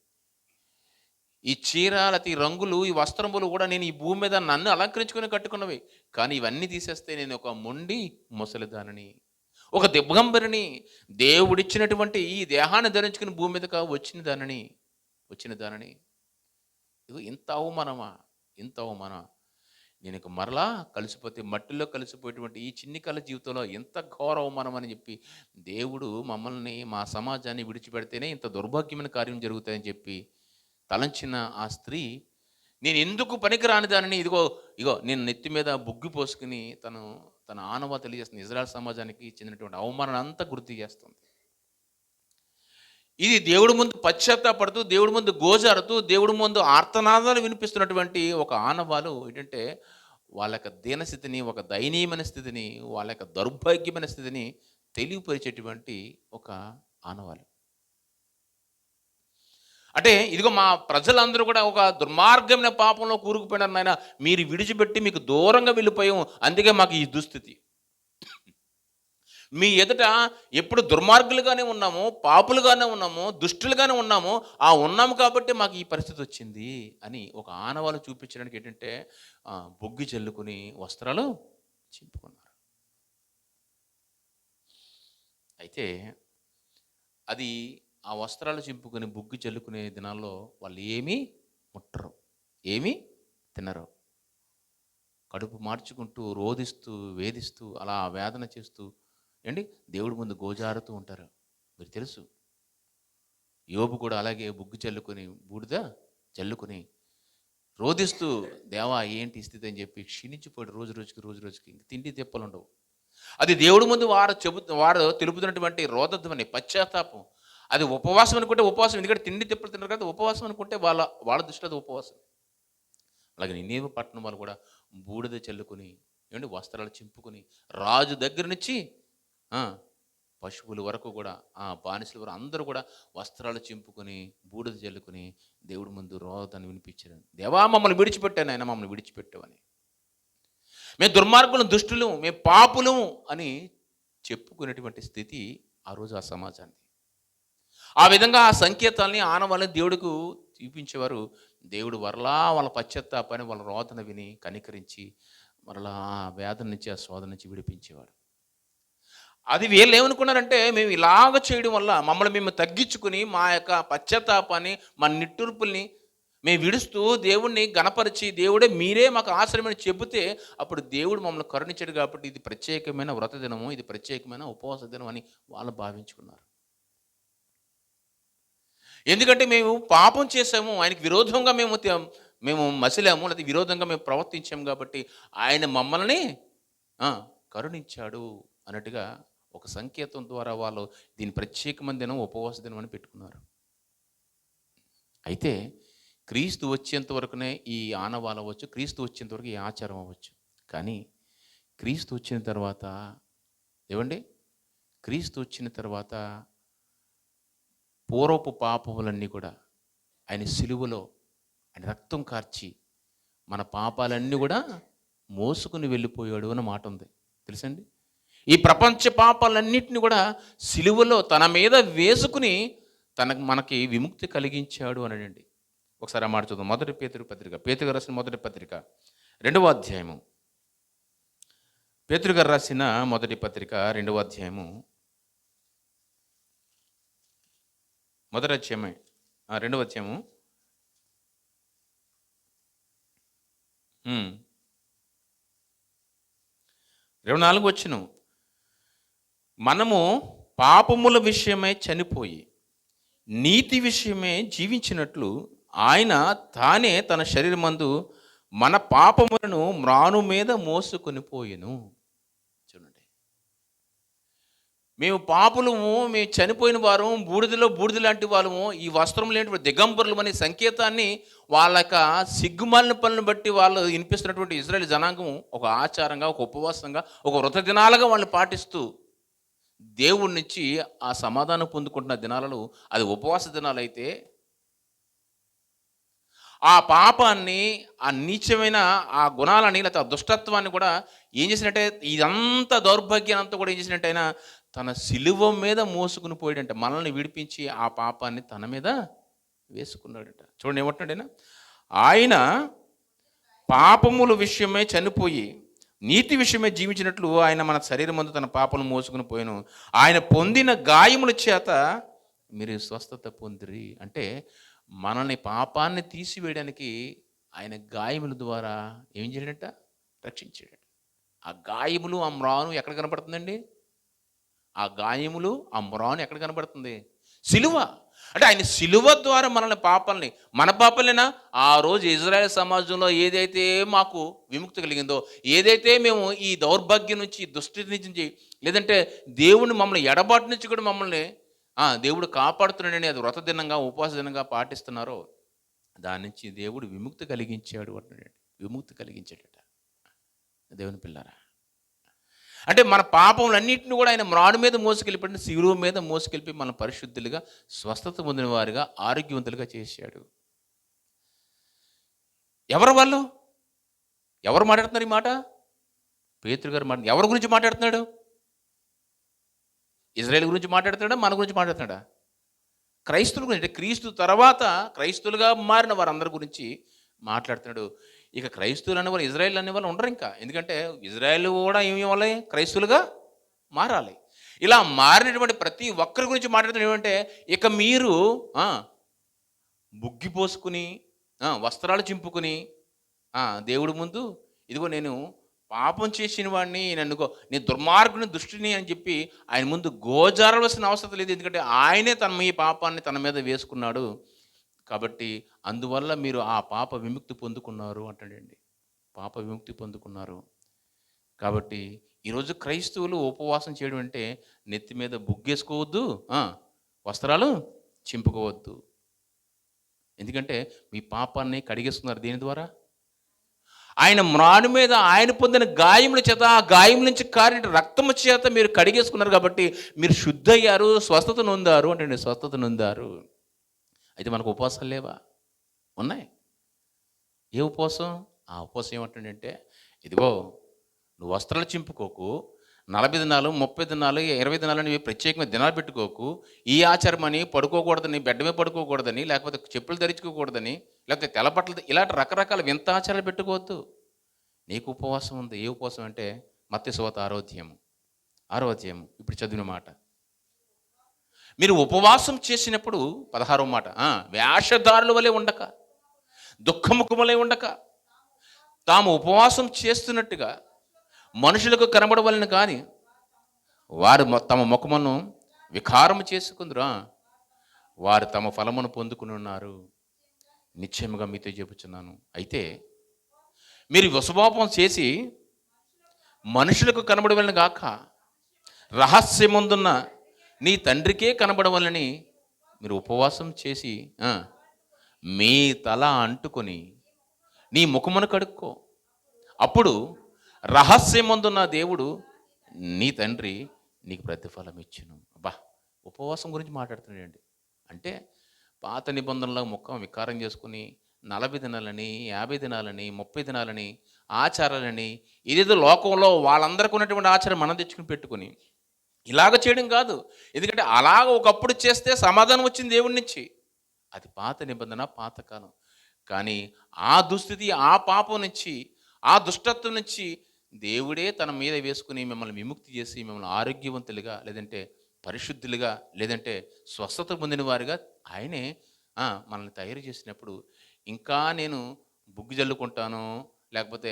ఈ చీర లేకపోతే ఈ రంగులు, ఈ వస్త్రములు కూడా నేను ఈ భూమి మీద నన్ను అలంకరించుకుని కట్టుకున్నవి, కానీ ఇవన్నీ తీసేస్తే నేను ఒక మొండి ముసలిదానని, ఒక దిగ్గంబరిని, దేవుడిచ్చినటువంటి ఈ దేహాన్ని ధరించుకుని భూమి మీదకి వచ్చిన దానని ఇదిగో ఇంత అవమానమా, ఇంత అవమానం. నేను ఇక మరలా కలిసిపోతే మట్టిలో కలిసిపోయేటువంటి ఈ చిన్ని కళ్ళ జీవితంలో ఎంత ఘోర అవమానం అని చెప్పి దేవుడు మమ్మల్ని, మా సమాజాన్ని విడిచిపెడితేనే ఇంత దౌర్భాగ్యమైన కార్యం జరుగుతాయని చెప్పి తలంచిన ఆ స్త్రీ, నేను ఎందుకు పనికిరాని దానిని ఇగో నేను నెత్తి మీద బుగ్గి పోసుకుని తన ఆనవా తెలియజేస్తుంది. ఇజ్రాయెల్ సమాజానికి చెందినటువంటి అవమానాన్ని అంతా గుర్తు చేస్తుంది. ఇది దేవుడి ముందు పశ్చాత్తాపడుతూ, దేవుడి ముందు గోజారుతూ, దేవుడి ముందు ఆర్తనాదాలు వినిపిస్తున్నటువంటి ఒక ఆనవాలు ఏంటంటే, వాళ్ళ యొక్క దీనస్థితిని, ఒక దయనీయమైన స్థితిని, వాళ్ళ యొక్క దౌర్భాగ్యమైన స్థితిని తెలియపరిచేటువంటి ఒక ఆనవాలు. అంటే ఇదిగో మా ప్రజలందరూ కూడా ఒక దుర్మార్గమైన పాపంలో కూరుకుపోయినారు నాయన, మీరు విడిచిపెట్టి మీకు దూరంగా వెళ్ళిపోయాము, అందుకే మాకు ఈ దుస్థితి. మీ ఎదుట ఎప్పుడు దుర్మార్గులుగానే ఉన్నాము, పాపులుగానే ఉన్నాము, దుష్టులుగానే ఉన్నాము, ఉన్నాము కాబట్టి మాకు ఈ పరిస్థితి వచ్చింది అని ఒక ఆనవాలు చూపించడానికి ఏంటంటే బొగ్గి చల్లుకుని వస్త్రాలు చింపుకున్నారు. అయితే అది ఆ వస్త్రాలు చింపుకొని బొగ్గి చల్లుకునే దినాల్లో వాళ్ళు ఏమీ ముట్టరు, ఏమీ తినరు. కడుపు మార్చుకుంటూ, రోధిస్తూ, వేధిస్తూ, అలా వేదన చేస్తూ దేవుడి ముందు గోజారుతూ ఉంటారు. మీరు తెలుసు, యోబు కూడా అలాగే బుగ్గు చల్లుకొని, బూడిద చల్లుకొని రోధిస్తూ, దేవా ఏంటి స్థితి అని చెప్పి క్షీణించిపోయాడు. రోజు రోజుకి తిండి తిప్పలు ఉండవు. అది దేవుడి ముందు వారు తెలుపుతున్నటువంటి రోదత్వమని, పశ్చాత్తాపం. అది ఉపవాసం అనుకుంటే ఉపవాసం, ఎందుకంటే తిండి తిప్పలు తిన్నారు కదా, ఉపవాసం అనుకుంటే వాళ్ళ దృష్టిలో అది ఉపవాసం. అలాగే నినేవె పట్టణం వాళ్ళు కూడా బూడిద చల్లుకొని, వస్త్రాలు చింపుకొని, రాజు దగ్గర నుంచి పశువుల వరకు కూడా, బానిసల వరకు అందరూ కూడా వస్త్రాలు చింపుకొని, బూడిద చల్లుకొని దేవుడి ముందు రోదనని వినిపించారు. దేవా మమ్మల్ని విడిచిపెట్టాను, ఆయన మమ్మల్ని విడిచిపెట్టావని, మేము దుర్మార్గులు, దుష్టులు, మేము పాపులము అని చెప్పుకునేటువంటి స్థితి ఆ రోజు ఆ సమాజానికి. ఆ విధంగా ఆ సంకేతాలని, ఆనవాళ్ళని దేవుడికి చూపించేవారు. దేవుడు వరలా వాళ్ళ పశ్చాత్తాపాన్ని, వాళ్ళ రోదన విని కనికరించి మరలా ఆ వేదన నుంచి, ఆ శోధన నుంచి విడిపించేవాడు. అది వీళ్ళు ఏమనుకున్నారంటే, మేము ఇలాగ చేయడం వల్ల మమ్మల్ని మేము తగ్గించుకుని, మా యొక్క పశ్చాత్తాపాన్ని, మా నిట్టూర్పుల్ని మేము విడుస్తూ దేవుణ్ణి గణపరిచి, దేవుడే మీరే మాకు ఆశ్రయమని చెబితే అప్పుడు దేవుడు మమ్మల్ని కరుణించాడు కాబట్టి ఇది ప్రత్యేకమైన వ్రత దినము, ఇది ప్రత్యేకమైన ఉపవాస దినం అని వాళ్ళు భావించుకున్నారు. ఎందుకంటే మేము పాపం చేసాము, ఆయనకి విరోధంగా మేము మసిలాము, లేదా విరోధంగా మేము ప్రవర్తించాము కాబట్టి ఆయన మమ్మల్ని కరుణించాడు అన్నట్టుగా ఒక సంకేతం ద్వారా వాళ్ళు దీని ప్రత్యేకమైన దినం, ఉపవాస దినం అని పెట్టుకున్నారు. అయితే క్రీస్తు వచ్చేంత వరకునే ఈ ఆనవాలు అవ్వచ్చు, క్రీస్తు వచ్చేంత వరకు ఈ ఆచారం అవ్వచ్చు. కానీ క్రీస్తు వచ్చిన తర్వాత క్రీస్తు వచ్చిన తర్వాత పూర్వపు పాపములన్నీ కూడా ఆయన సిలువలో ఆయన రక్తం కార్చి మన పాపాలన్నీ కూడా మోసుకుని వెళ్ళిపోయాడు అన్న మాట ఉంది, తెలుసండి. ఈ ప్రపంచ పాపాలన్నింటినీ కూడా సిలువలో తన మీద వేసుకుని మనకి విముక్తి కలిగించాడు అనండి. ఒకసారి ఆ మాట చూద్దాం. మొదటి పేతురు పత్రిక, పేతురు గారు రాసిన మొదటి పత్రిక 2వ అధ్యాయము. పేతురు గారు రాసిన మొదటి పత్రిక 2వ అధ్యాయము, మొదటి అధ్యాయమే 2వ అధ్యాయము 24 వచ్చును. మనము పాపముల విషయమై చనిపోయి నీతి విషయమే జీవించినట్లు ఆయన తానే తన శరీరమందు మన పాపములను మ్రాను మీద మోసుకొని పోయెను. చూడండి, మేము పాపులము, మేము చనిపోయిన వారు, బూడిద లాంటి వాళ్ళము, ఈ వస్త్రం లేని దిగంబరులు అనే సంకేతాన్ని వాళ్ళ యొక్క సిగ్గుమాలిన పనులను బట్టి వాళ్ళు వినిపిస్తున్నటువంటి ఇజ్రాయేల్ జనాంగం ఒక ఆచారంగా, ఒక ఉపవాసంగా, ఒక వ్రత దినాలుగా వాళ్ళు పాటిస్తూ దేవుడి నుంచి ఆ సమాధానం పొందుకుంటున్న దినాలలో అది ఉపవాస దినాలు అయితే, ఆ పాపాన్ని, ఆ నీచమైన ఆ గుణాలని, లేకపోతే ఆ దుష్టత్వాన్ని కూడా ఏం చేసినట్టే, ఇదంతా దౌర్భాగ్యాన్ని అంతా కూడా ఏం చేసినట్టు ఆయన తన సిలువ మీద మోసుకుని పోయాడంట. మనల్ని విడిపించి ఆ పాపాన్ని తన మీద వేసుకున్నాడట. చూడండి ఏమంటున్నాడు ఆయన పాపముల విషయమై చనిపోయి నీతి విషయమే జీవించినట్లు ఆయన మన శరీరం ముందు తన పాపను మోసుకుని పోయాను. ఆయన పొందిన గాయముల చేత మీరు స్వస్థత పొందిరి. అంటే మనల్ని పాపాన్ని తీసివేయడానికి ఆయన గాయముల ద్వారా ఏం చేయడట, రక్షించాడు. ఆ గాయములు, ఆ మ్రాను ఎక్కడ కనపడుతుందండి? ఆ గాయములు, ఆ మ్రాను ఎక్కడ కనపడుతుంది? సిలువ. అంటే ఆయన సిలువ ద్వారా మనల్ని పాపాలని, మన పాపాలైనా ఆ రోజు ఇజ్రాయెల్ సమాజంలో ఏదైతే మాకు విముక్తి కలిగిందో, ఏదైతే మేము ఈ దౌర్భాగ్యం నుంచి, దుస్థితి నుంచి, లేదంటే దేవుని మమ్మల్ని ఎడబాటు నుంచి కూడా మమ్మల్ని దేవుడు కాపాడుతున్నాడని అది వ్రత దినంగా, ఉపవాస దినంగా పాటిస్తున్నారో దాని నుంచి దేవుడు విముక్తి కలిగించాడు అంటున్నాడు. విముక్తి కలిగించాడట దేవుని పిల్లారా. అంటే మన పాపములన్నింటినీ కూడా ఆయన మ్రాను మీద మోసుకెళ్ళిపోయిన, శిలువ మీద మోసుకెళ్ళి మన పరిశుద్ధులుగా, స్వస్థత పొందిన వారుగా, ఆరోగ్యవంతులుగా చేశాడు. ఎవరు వాళ్ళు? ఎవరు మాట్లాడుతున్నారు ఈ మాట? పేతురు గారు ఎవరి గురించి మాట్లాడుతున్నాడు? ఇజ్రాయేల్ గురించి మాట్లాడుతున్నాడా, మన గురించి మాట్లాడుతున్నాడా? క్రైస్తువుల గురించి. అంటే క్రీస్తు తర్వాత క్రైస్తువులుగా మారిన వారందరి గురించి మాట్లాడుతున్నాడు. ఇక క్రైస్తువులు అనేవాళ్ళు, ఇజ్రాయేల్ అనేవాళ్ళు ఉండరు ఇంకా. ఎందుకంటే ఇజ్రాయేల్ కూడా ఏమి ఇవ్వాలి? క్రైస్తువులుగా మారాలి. ఇలా మారినటువంటి ప్రతి ఒక్కరి గురించి మాట్లాడుతున్నాడు. ఏమంటే ఇక మీరు బుగ్గి పోసుకుని, వస్త్రాలు చింపుకుని దేవుడి ముందు, ఇదిగో నేను పాపం చేసిన వాడిని, నేను దుర్మార్గుని, దుష్టిని అని చెప్పి ఆయన ముందు గోజారవలసిన అవసరం లేదు. ఎందుకంటే ఆయనే మీ పాపాన్ని తన మీద వేసుకున్నాడు. కాబట్టి అందువల్ల మీరు ఆ పాప విముక్తి పొందుకున్నారు అంటాడండి. పాప విముక్తి పొందుకున్నారు. కాబట్టి ఈరోజు క్రైస్తవులు ఉపవాసం చేయడం అంటే నెత్తి మీద బుగ్గేసుకోవద్దు, వస్త్రాలు చింపుకోవద్దు. ఎందుకంటే మీ పాపాన్ని కడిగేస్తున్నారు. దేని ద్వారా? ఆయన మ్రాను మీద ఆయన పొందిన గాయముల చేత, ఆ గాయముల నుంచి కారిన రక్తము చేత మీరు కడిగేసుకున్నారు. కాబట్టి మీరు శుద్ధయ్యారు, స్వస్థత నొందారు అంటే స్వస్థత నొందారు. అయితే మనకు ఉపవాసాలు లేవా? ఉన్నాయి. ఏ ఉపవాసం? ఆ ఉపవాసం ఏమంటుందంటే, ఇదిగో నువ్వు వస్త్రాలు చింపుకోకు, 40 దినాలు, 30 దినాలు, 20 దినాలు అని ప్రత్యేకమైన దినాలు పెట్టుకోకు. ఈ ఆచారం అని పడుకోకూడదని, బెడ్ మీద పడుకోకూడదని, లేకపోతే చెప్పులు ధరించుకోకూడదని, లేకపోతే తెల్లబట్టలు, ఇలాంటి రకరకాల వింత ఆచారాలు పెట్టుకోవద్దు. నీకు ఉపవాసం ఉంది. ఏ ఉపవాసం అంటే మత్తయి సువార్త 6వ అధ్యాయము ఇప్పుడు చదివిన మాట. మీరు ఉపవాసం చేసినప్పుడు 16వ మాట, వేషధారుల వలె ఉండక, దుఃఖముఖములై ఉండక, తాము ఉపవాసం చేస్తున్నట్టుగా మనుషులకు కనబడవలని కానీ వారు తమ ముఖమును వికారము చేసుకుందురా, వారు తమ ఫలమును పొందుకుని ఉన్నారు. నిశ్చయముగా మీతో చెప్పుచున్నాను. అయితే మీరు ఉపవాసం చేసి మనుషులకు కనబడవలని గాక, రహస్యముందున్న నీ తండ్రికే కనబడవలని మీరు ఉపవాసం చేసి మీ తల అంటుకొని నీ ముఖమును కడుక్కో. అప్పుడు రహస్యమందున్న దేవుడు నీ తండ్రి నీకు ప్రతిఫలం ఇచ్చును. అబ్బా, ఉపవాసం గురించి మాట్లాడుతున్నాడండి. అంటే పాత నిబంధనలో ముఖం వికారం చేసుకుని 40 దినాలని, 50 దినాలని, 30 దినాలని, ఆచారాలని, ఇదేదో లోకంలో వాళ్ళందరికీ ఉన్నటువంటి ఆచారం మనం తెచ్చుకుని పెట్టుకుని ఇలాగ చేయడం కాదు. ఎందుకంటే అలాగ ఒకప్పుడు చేస్తే సమాధానం వచ్చింది దేవుడి నుంచి. అది పాత నిబంధన, పాతకాలం. కానీ ఆ దుస్థితి, ఆ పాపం నుంచి, ఆ దుష్టత్వం నుంచి దేవుడే తన మీద వేసుకుని మిమ్మల్ని విముక్తి చేసి మిమ్మల్ని ఆరోగ్యవంతులుగా, లేదంటే పరిశుద్ధులుగా, లేదంటే స్వస్థత పొందిన వారుగా ఆయనే మనల్ని తయారు చేసినప్పుడు ఇంకా నేను బుగ్గు జల్లుకుంటాను, లేకపోతే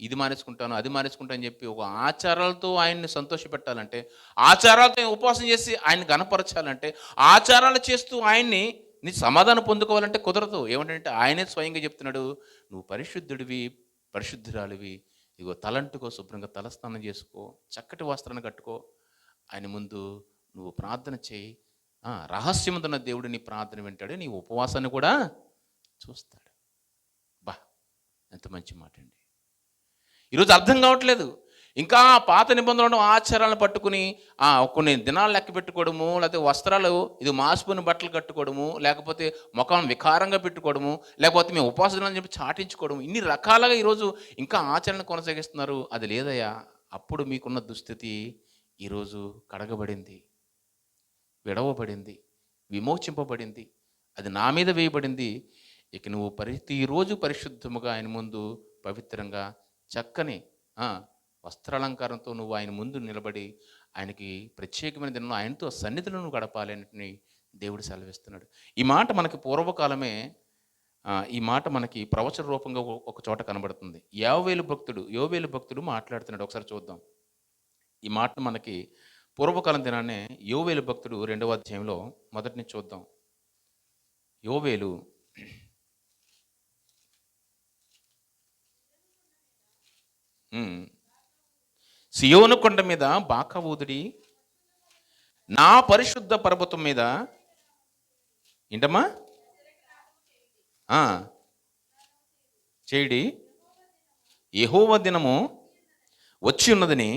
ఇది మానేసుకుంటాను, అది మానేసుకుంటాను అని చెప్పి ఒక ఆచారాలతో ఆయన్ని సంతోషపెట్టాలంటే, ఆచారాలతో ఉపవాసం చేసి ఆయన్ని గణపరచాలంటే, ఆచారాలు చేస్తూ ఆయన్ని నీ సమాధానం పొందుకోవాలంటే కుదరదు. ఏమంటే ఆయనే స్వయంగా చెప్తున్నాడు, నువ్వు పరిశుద్ధుడివి, పరిశుద్ధురాలివి, ఇగో తలంటుకో, శుభ్రంగా తలస్నానం చేసుకో, చక్కటి వస్త్రాన్ని కట్టుకో, ఆయన ముందు నువ్వు ప్రార్థన చేయి. రహస్యముందున్న దేవుడు నీ ప్రార్థన వింటాడు, నీ ఉపవాసాన్ని కూడా చూస్తాడు. బా, ఎంత మంచి మాట అండి. ఈరోజు అర్థం కావట్లేదు. ఇంకా పాత నిబంధనలు ఆచారాలను పట్టుకుని కొన్ని దినాలు లెక్క పెట్టుకోవడము, లేకపోతే వస్త్రాలు ఇది మాసిపోయిన బట్టలు కట్టుకోవడము, లేకపోతే ముఖం వికారంగా పెట్టుకోవడము, లేకపోతే మేము ఉపవాసాలు అని చెప్పి చాటించుకోవడం, ఇన్ని రకాలుగా ఈరోజు ఇంకా ఆచరణ కొనసాగిస్తున్నారు. అది లేదయ్యా. అప్పుడు మీకున్న దుస్థితి ఈరోజు కడగబడింది, విడవబడింది, విమోచింపబడింది, అది నా మీద వేయబడింది. ఇక నువ్వు ప్రతిరోజు పరిశుద్ధముగా ఆయన ముందు పవిత్రంగా చక్కని వస్త్రాలంకారంతో నువ్వు ఆయన ముందు నిలబడి ఆయనకి ప్రత్యేకమైన దినంలో ఆయనతో సన్నిధిలో నువ్వు గడపాలి అని దేవుడు సెలవిస్తున్నాడు. ఈ మాట మనకి పూర్వకాలమే, ఈ మాట మనకి ప్రవచన రూపంగా ఒక చోట కనబడుతుంది. యోవేలు భక్తుడు మాట్లాడుతున్నాడు. ఒకసారి చూద్దాం. ఈ మాట మనకి పూర్వకాలం దినాన్నే యోవేలు భక్తుడు 2వ అధ్యాయంలో మొదటి నుంచి చూద్దాం. యోవేలు సియోను కొండ మీద బాకా ఊదుడి, నా పరిశుద్ధ పర్వతం మీద ఏంటమ్మా చేయుడి, యెహోవా దినము వచ్చి ఉన్నదని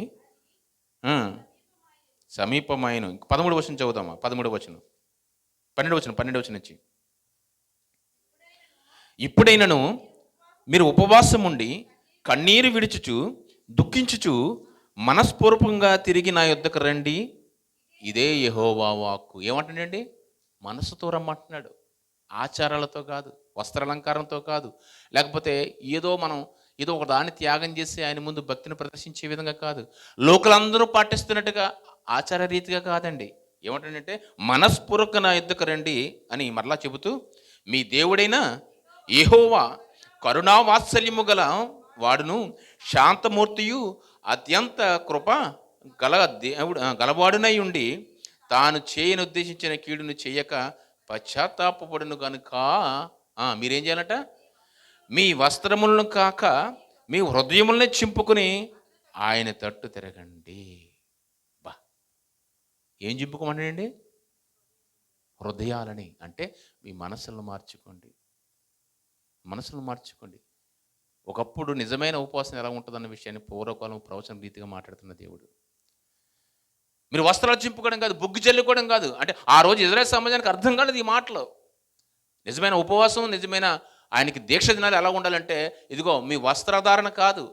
సమీపమైన. 13వ వచనం చదువుదామా? 13వ వచనం, 12వ వచనం నుంచి. ఇప్పుడైనను మీరు ఉపవాసం ఉండి కన్నీరు విడుచుచు దుఃఖించుచు మనస్పూర్వకంగా తిరిగి నా యొద్దకు రండి, ఇదే యెహోవా వాక్కు. ఏమంటాడండి? మనసుతో రమ్మంటున్నాడు. ఆచారాలతో కాదు, వస్త్రాలంకారంతో కాదు, లేకపోతే ఏదో ఒక దాన్ని త్యాగం చేసి ఆయన ముందు భక్తిని ప్రదర్శించే విధంగా కాదు, లోకలందరూ పాటిస్తున్నట్టుగా ఆచార రీతిగా కాదండి. ఏమంటాడంటే మనస్పూర్వక నా యొద్దకు రండి అని మరలా చెబుతూ, మీ దేవుడైన యెహోవా కరుణావాత్సల్యము గల వాడును, శాంతమూర్తియు, అత్యంత కృప గలవాడునై ఉండి తాను చేయని ఉద్దేశించిన కీడును చేయక పశ్చాత్తాపడును కనుక మీరేం చేయాలట? మీ వస్త్రములను కాక మీ హృదయములనే చింపుకుని ఆయన తట్టు తిరగండి. బా, ఏం చింపుకోమండి? హృదయాలని. అంటే మీ మనసులను మార్చుకోండి, మనసులను మార్చుకోండి. ఒకప్పుడు నిజమైన ఉపవాసం ఎలా ఉంటుందన్న విషయాన్ని పూర్వకాలం ప్రవచన రీతిగా మాట్లాడుతున్న దేవుడు. మీరు వస్త్రాలు చింపుకోవడం కాదు, బుగ్గు జల్లుకోవడం కాదు. అంటే ఆ రోజు ఇజ్రాయెల్ సమాజానికి అర్థం కాలేదు ఈ మాటలు. నిజమైన ఉపవాసం, నిజమైన ఆయనకి దీక్ష దినాలు ఎలా ఉండాలంటే, ఇదిగో మీ వస్త్రధారణ కాదు,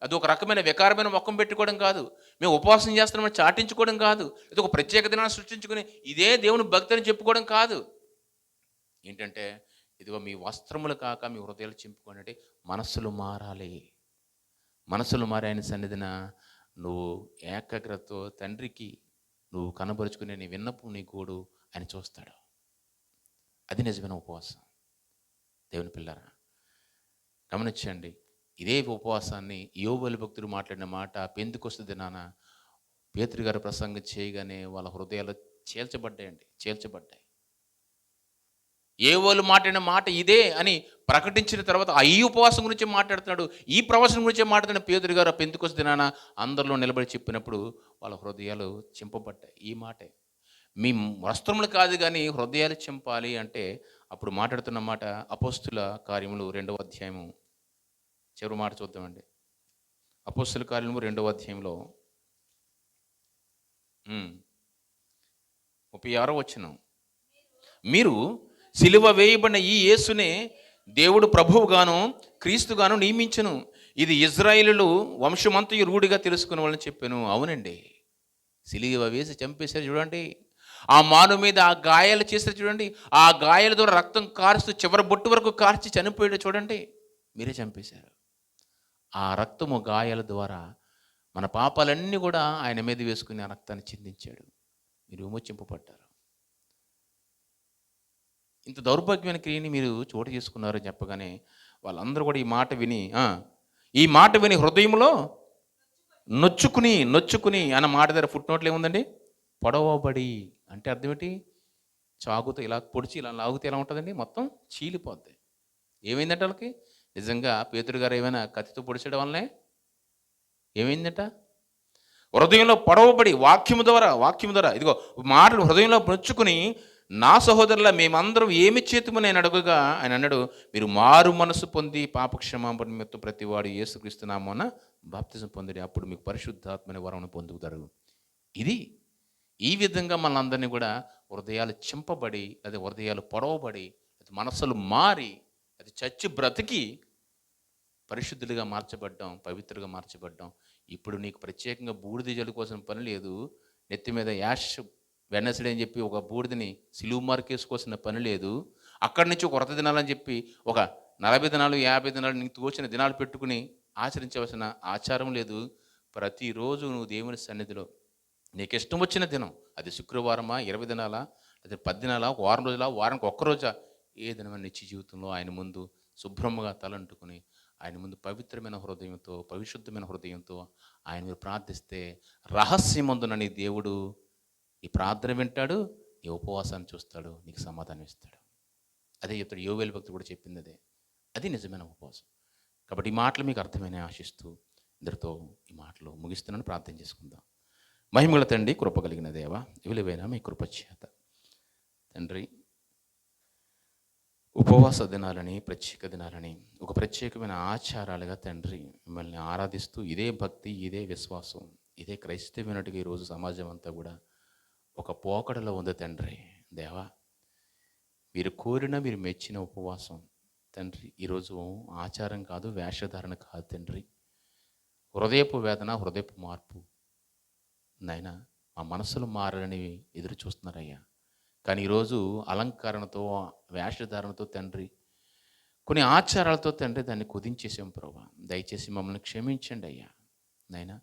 అది ఒక రకమైన వికారమైన ముఖం పెట్టుకోవడం కాదు, మేము ఉపవాసం చేస్తున్నామని చాటించుకోవడం కాదు, ఇది ఒక ప్రత్యేక దినాన్ని సృష్టించుకుని ఇదే దేవుని భక్తి అని చెప్పుకోవడం కాదు. ఏంటంటే ఇదిగో మీ వస్త్రములు కాక మీ హృదయాలు చింపుకోండి. మనస్సులు మారాలి. మనస్సులు మారి ఆయన సన్నిధిన నువ్వు ఏకాగ్రతతో తండ్రికి నువ్వు కనబరుచుకునే నీ విన్నపు, నీ గోడు ఆయన చూస్తాడు. అది నిజమైన ఉపవాసం. దేవుని పిల్లరా గమనించండి. ఇదే ఉపవాసాన్ని యోవేలు భక్తుడు మాట్లాడిన మాట పెంతెకొస్తు దినాన పేతురు గారు ప్రసంగం చేయగానే వాళ్ళ హృదయాలు చేల్చబడ్డాయి. యోవేలు మాట్లాడిన మాట ఇదే అని ప్రకటించిన తర్వాత ఈ ఉపవాసం గురించి మాట్లాడుతున్నాడు, ఈ ప్రవచనం గురించి మాట్లాడిన పేతురు గారు పెంతెకొస్తు దినాన అందరిలో నిలబడి చెప్పినప్పుడు వాళ్ళ హృదయాలు చింపబడ్డాయి. ఈ మాటే, మీ వస్త్రములు కాదు కానీ హృదయాలు చింపాలి అంటే అప్పుడు మాట్లాడుతున్న మాట అపోస్తుల కార్యములు 2వ అధ్యాయము చివరి మాట చూద్దామండి. అపోస్తుల కార్యములు 2వ అధ్యాయంలో 36వ వచనం, మీరు సిలువ వేయబడిన ఈ యేసునే దేవుడు ప్రభువుగాను క్రీస్తుగాను నియమించును, ఇది ఇజ్రాయేలు వంశమంతయు రూఢిగా తెలుసుకునే వాళ్ళని చెప్పాను. అవునండి, సిలువ వేసి చంపేశారు చూడండి. ఆ మాను మీద ఆ గాయాలు చేస్తారు చూడండి, ఆ గాయాల ద్వారా రక్తం కారుస్తూ చివరి బొట్టు వరకు కార్చి చనిపోయాడు చూడండి, మీరే చంపేశారు. ఆ రక్తము గాయాల ద్వారా మన పాపాలన్నీ కూడా ఆయన మీద వేసుకుని ఆ రక్తాన్ని చిందించాడు. మీరు విమోచింపబడ్డారు. ఇంత దౌర్భాగ్యమైన క్రియని మీరు చోటు చేసుకున్నారని చెప్పగానే వాళ్ళందరూ కూడా ఈ మాట విని హృదయంలో నొచ్చుకుని నొచ్చుకుని అన్న మాట దగ్గర ఫుట్ నోట్లు ఏముందండి? పొడవబడి అంటే అర్థం ఏంటి? చాకుతో ఇలా పొడిచి ఇలా లాగితే ఎలా ఉంటుందండి? మొత్తం చీలిపోద్ది. ఏమైందంటే వాళ్ళకి నిజంగా పేతురు గారు ఏమైనా కత్తితో పొడిచడం వల్లనే ఏమైందట? హృదయంలో పొడవబడి వాక్యము ద్వారా ఇదిగో మాటలు హృదయంలో నొచ్చుకుని, నా సహోదరుల మేమందరం ఏమి చేతుమని నేను అడుగుగా ఆయన అన్నాడు, మీరు మారు మనసు పొంది పాపక్షమాపణ నిమిత్తం ప్రతివాడు యేసుక్రీస్తు నామమున బాప్తిజం పొందిడి, అప్పుడు మీకు పరిశుద్ధాత్మని వరమును పొందుతారు. ఇది ఈ విధంగా మనందరినీ కూడా హృదయాలు చింపబడి, అది హృదయాలు పొడవబడి, అది మనస్సులు మారి, అది చచ్చి బ్రతికి పరిశుద్ధులుగా మార్చబడ్డాం, పవిత్రులుగా మార్చబడ్డాం. ఇప్పుడు నీకు ప్రత్యేకంగా బూడిద జల్లుకోవాల్సిన పని లేదు. నెత్తి మీద యాష్ వెనస్డే అని చెప్పి ఒక బూడిదని సిలువు మార్కేసుకోవాల్సిన పని లేదు. అక్కడి నుంచి ఒక వ్రత దినాలని చెప్పి ఒక 40 దినాలు 50 దినాలు నీకు తోచిన దినాలు పెట్టుకుని ఆచరించవలసిన ఆచారం లేదు. ప్రతిరోజు నువ్వు దేవుని సన్నిధిలో నీకు ఇష్టం వచ్చిన దినం, అది శుక్రవారమా, 20 దినాలా, లేదా 10 దినాలా, వారం రోజులా, వారానికి ఒక్కరోజా, ఏ దినమైన నిత్య జీవితంలో ఆయన ముందు శుభ్రంగా తలంటుకుని ఆయన ముందు పవిత్రమైన హృదయంతో, పరిశుద్ధమైన హృదయంతో ఆయన మీరు ప్రార్థిస్తే రహస్యమందున నీ దేవుడు ఈ ప్రార్థన వింటాడు, ఈ ఉపవాసాన్ని చూస్తాడు, నీకు సమాధానం ఇస్తాడు. అదే చెప్తాడు యోవేలు భక్తుడు కూడా చెప్పింది అదే. అది నిజమైన ఉపవాసం. కాబట్టి ఈ మాటలు మీకు అర్థమైన ఆశిస్తూ ఇద్దరితో ఈ మాటలు ముగిస్తున్నాను. ప్రార్థన చేసుకుందాం. మహిమగల తండ్రి, కృప కలిగిన దేవ, విలువైన మీ కృప చేత తండ్రి, ఉపవాస దినాలని, ప్రత్యేక దినాలని ఒక ప్రత్యేకమైన ఆచారాలుగా తండ్రి మిమ్మల్ని ఆరాధిస్తూ ఇదే భక్తి, ఇదే విశ్వాసం, ఇదే క్రైస్తవ్యనట్టుగా ఈరోజు సమాజం అంతా కూడా ఒక పోకడలో ఉంది తండ్రి. దేవా, మీరు కోరిన, మీరు మెచ్చిన ఉపవాసం తండ్రి ఈరోజు ఆచారం కాదు, వేషధారణ కాదు తండ్రి, హృదయపు వేదన, హృదయపు మార్పు. నాయనా, మా మనసులు మారాలని ఎదురు చూస్తున్నారయ్యా. కానీ ఈరోజు అలంకరణతో, వేషధారణతో తండ్రి, కొన్ని ఆచారాలతో తండ్రి దాన్ని కుదించేసాం ప్రభా. దయచేసి మమ్మల్ని క్షమించండి అయ్యా. నాయనా,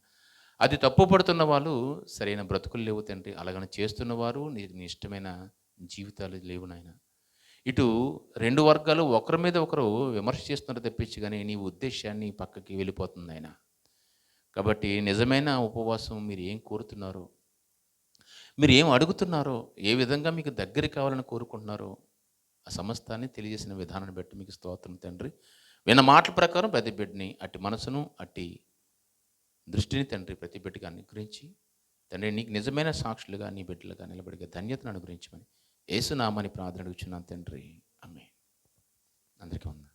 అది తప్పుపడుతున్న వాళ్ళు సరైన బ్రతుకులు లేవు తండ్రి, అలాగని చేస్తున్నవారు నీ ఇష్టమైన జీవితాలు లేవు నాయన. ఇటు రెండు వర్గాలు ఒకరి మీద ఒకరు విమర్శ చేస్తున్నారు తప్పించి కానీ నీ ఉద్దేశాన్ని పక్కకి వెళ్ళిపోతుంది ఆయన. కాబట్టి నిజమైన ఉపవాసం మీరు ఏం కోరుతున్నారో, మీరు ఏం అడుగుతున్నారో, ఏ విధంగా మీకు దగ్గర కావాలని కోరుకుంటున్నారో ఆ సమస్తాన్ని తెలియజేసిన విధానాన్ని బట్టి మీకు స్తోత్రం తండ్రి. విన్న మాటల ప్రకారం ప్రతి బిడ్డని, అట్టి మనసును, అట్టి దృష్టిని తండ్రి ప్రతి బిడ్డగా అనుగ్రహించి తండ్రి నీకు నిజమైన సాక్షులుగా, నీ బిడ్డలుగా నిలబడిగా ధన్యతను అనుగ్రహించమని యేసు నామని ప్రార్థన అడుగుచున్నాను తండ్రి. ఆమేన్. అందరికీ వందనాలు.